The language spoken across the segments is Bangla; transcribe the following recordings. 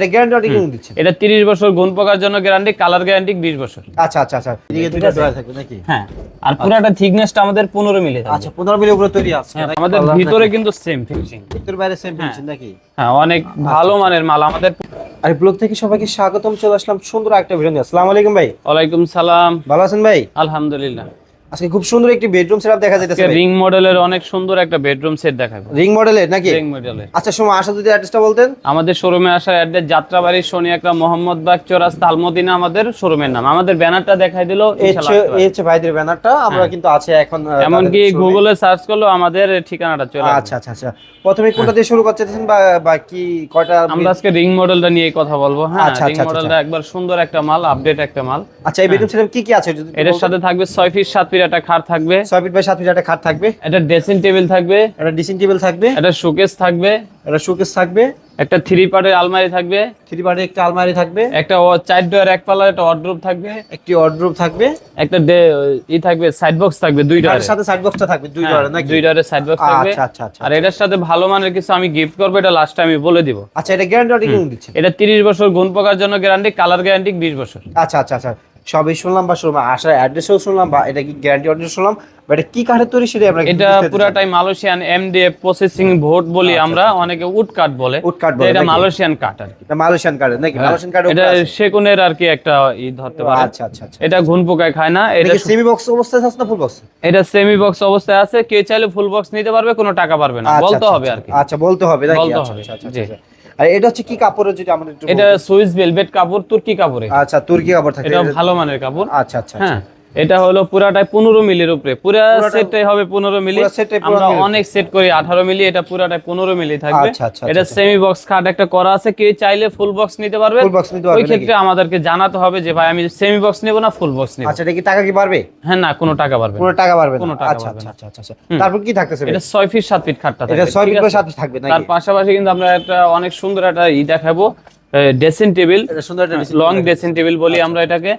এটা গ্যারান্টি ওয়ারেন্টি কি দিচ্ছেন? এটা 30 বছর গুণ পোকার জন্য গ্যারান্টি, কালার গ্যারান্টি 20 বছর। আচ্ছা আচ্ছা আচ্ছা, এদিকে দুটো ডয়ার থাকবে নাকি? হ্যাঁ, আর পুরোটা থিকনেসটা আমাদের 15 মিলি থাকবে। আচ্ছা, 15 মিলি উপরে তৈরি আছে। হ্যাঁ, আমাদের ভিতরে কিন্তু সেম ফিনিশিং, ভিতর বাইরে সেম ফিনিশিং নাকি? হ্যাঁ, অনেক ভালো মানের মাল আমাদের। আর ব্লগ থেকে সবাইকে স্বাগতম, চলে আসলাম সুন্দর একটা ভিডিও নিয়ে। আসসালামু আলাইকুম ভাই। ওয়ালাইকুম সালাম। ভালো আছেন ভাই? আলহামদুলিল্লাহ। আজকে খুব সুন্দর একটি বেডরুম সেটআপ দেখা যাইতেছে ভাই। রিং মডেলের অনেক সুন্দর একটা বেডরুম সেট দেখাবো। রিং মডেলের নাকি? রিং মডেলের। আচ্ছা, সময় আসা যদি অ্যাড্রেসটা বলতেন। আমাদের শোরুমে আসার অ্যাড্রেস যাত্রাবাড়ি শনি একটা মোহাম্মদবাগ চৌরাস্তা আলমদিনা আমাদের শোরুমের নাম। আমাদের ব্যানারটা দেখাই দিল, এই হচ্ছে ভাইদের ব্যানারটা। আমরা কিন্তু আছে এখন, এমনকি গুগলে সার্চ করলেও আমাদের ঠিকানাটা চলে আসবে। আচ্ছা আচ্ছা আচ্ছা, প্রথমে কোনটা দিয়ে শুরু করতেছেন বা কি কয়টা? আমরা আজকে রিং মডেলটা নিয়ে কথা বলবো। হ্যাঁ, আচ্ছা রিং আচ্ছা মডেলটা একবার সুন্দর একটা মাল, আপডেট একটা মাল। আচ্ছা, এই বেডরুম সেটআপ কি কি আছে যদি? এর সাথে থাকবে 6 ফিট 7 ফিট একটা খাট থাকবে, 6 ফিট বাই 7 ফিট একটা খাট থাকবে, একটা ড্রেসিং টেবিল থাকবে, একটা ড্রেসিং টেবিল থাকবে, একটা শোকেস থাকবে, একটা শোকেস থাকবে, একটা 3 পার্টের আলমারি থাকবে, 3 পার্টের একটা আলমারি থাকবে, একটা 4 ডয়ার এক পাল্লার একটা ওয়ার্ডরোব থাকবে, একটি ওয়ার্ডরোব থাকবে, একটা থাকবে সাইড বক্স থাকবে, দুই ডয়ারের সাথে সাইড বক্সটা থাকবে, দুই ডয়ারের নাকি? দুই ডয়ারের সাইড বক্স থাকবে। আচ্ছা আচ্ছা আচ্ছা। আর এটার সাথে ভালো মানের কিছু আমি গিফট করব, এটা লাস্টে আমি বলে দিব। আচ্ছা, এটা গ্যারান্টি ওয়ারেন্টি কি দিচ্ছেন? এটা 30 বছর গুণ পোকার জন্য গ্যারান্টি, কালার গ্যারান্টি 20 বছর। আচ্ছা আচ্ছা আচ্ছা, সবই শুনলাম বা শুনলাম, আসার অ্যাড্রেসও শুনলাম, বা এটা কি গ্যারান্টি ওয়ারেন্টি শুনলাম, বা এটা কি কাঠের তৈরি সেটা আমরা এটা পুরাটাই মালয়েশিয়ান এমডিএফ প্রসেসিং বোর্ড বলি আমরা, অনেকে উড কাঠ বলে। উড কাঠ বলে, এটা মালয়েশিয়ান কাঠ আর কি। এটা মালয়েশিয়ান কাঠ নাকি? মালয়েশিয়ান কাঠ এটা সেগুনের আর কি একটা ধরতে পারে। আচ্ছা আচ্ছা আচ্ছা, এটা ঘুণ পোকায় খায় না। এটা সেমি বক্স অবস্থায় আছে না ফুল বক্স? এটা সেমি বক্স অবস্থায় আছে, কে চাইলে ফুল বক্স নিতে পারবে, কোনো টাকা পারবে না, বলতে হবে আর কি। আচ্ছা, বলতে হবে নাকি? বলতে আচ্ছা হবে, আচ্ছা আচ্ছা জি। আচ্ছা। আর এটা হচ্ছে কি কাপড়ের, যদি আমাদের একটু এটা সুইস ভেলভেট কাপড়, তুর্কি কাপড়ে। আচ্ছা, তুর্কি কাপড় থাকে, এটা ভালো মানের কাপড়। আচ্ছা আচ্ছা। হ্যাঁ, এটা হলো পুরাটাই 15 মিলির উপরে, পুরা সেটটাই হবে 15 মিলি। আমরা অনেক সেট করি 18 মিলি, এটা পুরাটাই 15 মিলি থাকবে। আচ্ছা আচ্ছা। এটা সেমি বক্স খাট একটা করা আছে, কে চাইলে ফুল বক্স নিতে পারবে। ফুল বক্স নিতে পারবে, ওই ক্ষেত্রে আমাদেরকে জানাতে হবে যে ভাই আমি সেমি বক্স নেব না ফুল বক্স নেব। আচ্ছা, এটা কি টাকা কি পারবে? হ্যাঁ, না, কোনো টাকা পারবে না। কোনো টাকা পারবে না, কোনো টাকা আচ্ছা পারবে আচ্ছা না। আচ্ছা আচ্ছা। তারপর কি থাকতেছে? এটা 6 ফিট 7 ফিট খাটটা থাকবে। এটা 6 ফিট ঠিক বাই আছে? 7 ফিট থাকবে নাকি? তার পাশাপাশি কিন্তু আমরা একটা অনেক সুন্দর একটা দেখাবো, ড্রেসিং টেবিল। এটা সুন্দর একটা লং ড্রেসিং টেবিল বলি আমরা এটাকে।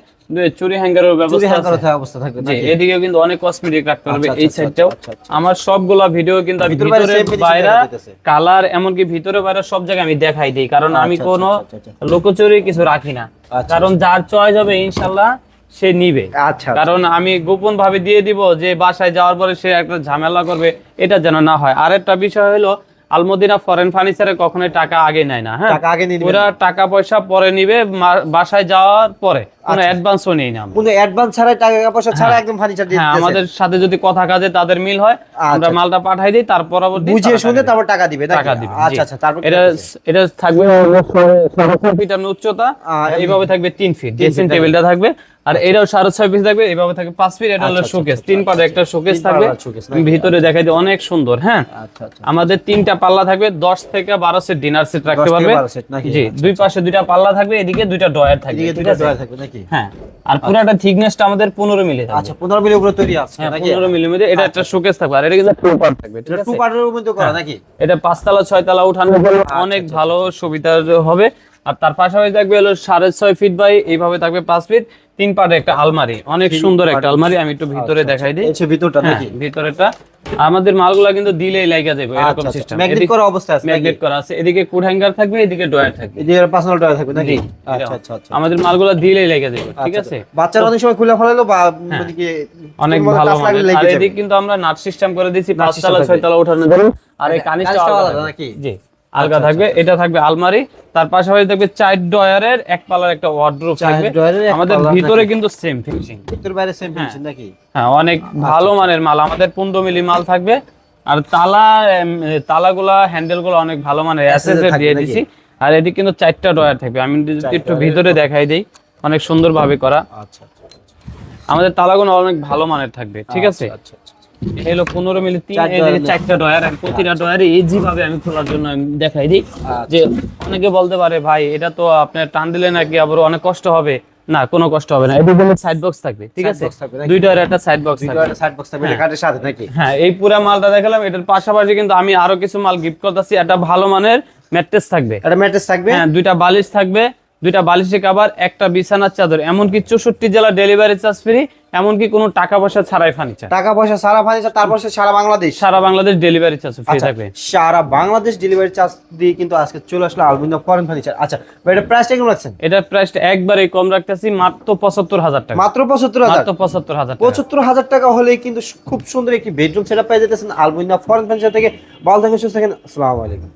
চুরি হ্যাঙ্গারের ব্যবস্থা থাকবে জি, এদিকে কিন্তু অনেক কসমেটিক রাখতে পারবে। আচ্ছা, এই আচ্ছা, সাইডটাও আচ্ছা, আচ্ছা। আমার সবগুলা ভিডিও কিন্তু আমি ভিতরে ভিতরে same বাইরে finishing দিতেছে। কালার এমনকি ভিতরে বাইরে সব জায়গায় আমি দেখাই দিই, কারণ আমি আচ্ছা, কোনো আচ্ছা, আচ্ছা, লোকচুরি কিছু রাখি না। আচ্ছা, কারণ যার চয়েস হবে ইনশাআল্লাহ সে নিবে। আচ্ছা, কারণ আমি গোপন ভাবে দিয়ে দিব যে বাসায় যাওয়ার পরে সে একটা ঝামেলা করবে, এটা যেন না হয়। আরেকটা বিষয় হলো আলমদিনা ফরেন ফার্নিচারে কখনোই টাকা আগে নেয় না। হ্যাঁ, টাকা আগে নিবে, পুরা টাকা পয়সা পরে নিবে, বাসায় যাওয়ার পরে কোনো অ্যাডভান্সও নেই না। কোনো অ্যাডভান্স ছাড়াই, টাকা পয়সা ছাড়া একদম ফার্নিচার দিয়ে হ্যাঁ, দিতেছে। আমাদের সাথে যদি কথা কাজে তাদের মিল হয়, আমরা মালটা পাঠাই দিই, তার পরবর্তী বুঝিয়ে শুনে তারপর টাকা দিবে নাকি? টাকা দিবে। আচ্ছা আচ্ছা। তারপর এটা থাকবে 6.5 ফিট উচ্চতা, এইভাবে থাকবে 3 ফিট ড্রেসিং টেবিলটা থাকবে। আর এটাও 6.5 ফিট থাকবে, এইভাবে থাকবে 5 ফিট। এটা হলো শোকেস, 3 পার্টের একটা শোকেস থাকবে। ভিতরে দেখাই দিই, অনেক সুন্দর। হ্যাঁ, আচ্ছা আচ্ছা। আমাদের 3টা পাল্লা থাকবে, 10 থেকে 12 সেট ডিনার সেট রাখতে পারবে। জি, দুই পাশে 2টা পাল্লা থাকবে, এদিকে 2টা ডয়ার থাকবে। এদিকে 2টা ডয়ার থাকবে নাকি? হ্যাঁ, আর পুরাটা থিকনেসটা আমাদের 15 মিলি থাকবে। আচ্ছা, 15 মিলি উপরে তৈরি আছে হ্যাঁ, নাকি? 15 মিলি মধ্যে এটা একটা শোকেস থাকবে। আর এটা কিন্তু 2 পার্ট থাকবে, ঠিক এটা আছে? 2 পার্টের মধ্যে করা নাকি? এটা 5 তলা 6 তলা উঠানো অনেক ভালো সুবিধা হবে। আর তার পাশাপাশি থাকবে হলো 6.5 ফিট বাই এইভাবে থাকবে 5 ফিট, 3 পার্টের একটা আলমারি, অনেক সুন্দর একটা আলমারি। আমি একটু ভিতরে দেখাই দিই। এই ভিতরটা নাকি? ভিতরেটা আমাদের মালগুলা কিন্তু দিলেই লাগা যাবে, এরকম সিস্টেম। ম্যাগনেট করা অবস্থা আছে, ম্যাগনেট করা আছে। এদিকে কোড হ্যাঙ্গার থাকবে, এদিকে ডয়ার থাকবে, এদিকে পার্সোনাল ডয়ার থাকবে নাকি? আচ্ছা আচ্ছা আচ্ছা। আমাদের মালগুলা দিলেই লাগা যাবে, ঠিক আছে? বাচ্চারা অনেক সময় খুলে ফেলালো বা ওদিকে অনেক ভালো মানে। আর এদিকে কিন্তু আমরা নাট সিস্টেম করে দিয়েছি, 5 তলা 6 তলা উঠানোর জন্য। আর এই কানিসটা আলাদা নাকি? জি, আলগা থাকবে। এটা থাকবে আলমারি, তার পাশাপাশি থাকবে 4 ডয়ারের এক পাল্লার একটা ওয়ার্ডরোব থাকবে। আমাদের ভিতরে কিন্তু সেম ফিনিশিং, ভিতর বাইরে সেম ফিনিশিং নাকি? হ্যাঁ, অনেক ভালো মানের মাল। আমাদের 15 মিলি মাল থাকবে। আর তালাগুলা হ্যান্ডেলগুলো অনেক ভালো মানের এসএসএর দিয়ে দিছি। আর এদিকে কিন্তু 4টা ডয়ার থাকবে। আমি যদি একটু ভিতরে দেখাই দেই, অনেক সুন্দর ভাবে করা। আচ্ছা আচ্ছা। আমাদের তালাগুলো অনেক ভালো মানের থাকবে, ঠিক আছে? আচ্ছা আচ্ছা। এলো 15 মিলি 4টা ডয়ার, আর প্রতিটা ডয়ারে ইজি ভাবে আমি খোলার জন্য আমি দেখাই দিই। যে অনেকে বলতে পারে ভাই এটা তো আপনি টান দিলে নাকি আবার অনেক কষ্ট হবে। না, কোনো কষ্ট হবে না। এদিকে সাইড বক্স থাকবে, ঠিক আছে? দুইটার একটা সাইড বক্স থাকবে, সাইড বক্স থাকবে কাঠের সাথে নাকি? হ্যাঁ, এই পুরো মালটা দেখালাম। এটার পাশাপাশি কিন্তু আমি আরো কিছু মাল গিফট করতেছি। একটা ভালো মানের ম্যাট্রেস থাকবে, একটা ম্যাট্রেস থাকবে, হ্যাঁ, 2টা বালিশ থাকবে, 2টা বালিশের কভার, একটা বিছানার চাদর, এমনকি 64 জেলা ডেলিভারি চার্জ ফ্রি, এমনকি কোনো টাকা পয়সা ছাড়াই ফার্নিচার। টাকা পয়সা সারা ফার্নিচার, তারপর সারা বাংলাদেশ, সারা বাংলাদেশ ডেলিভারি চার্জ ফ্রি থাকবে। সারা বাংলাদেশ ডেলিভারি চার্জ দিয়ে কিন্তু আজকে চলে আসলো আলবিন্দা ফরেন ফার্নিচার। আচ্ছা ভাই, এটা প্রাইসটা কেমন রাখছেন? এটার প্রাইসটা একবারে কম রাখতেছি, মাত্র 75,000 টাকা। মাত্র 75,000? মাত্র 75,000 টাকা। 75,000 টাকা হলেই কিন্তু খুব সুন্দর একটি বেডরুম সেটআপ পেয়ে যেতেছেন আলবিন্দা ফরেন ফার্নিচার থেকে। ভালো থাকেন, সুস্থ থাকেন, আসসালামু আলাইকুম।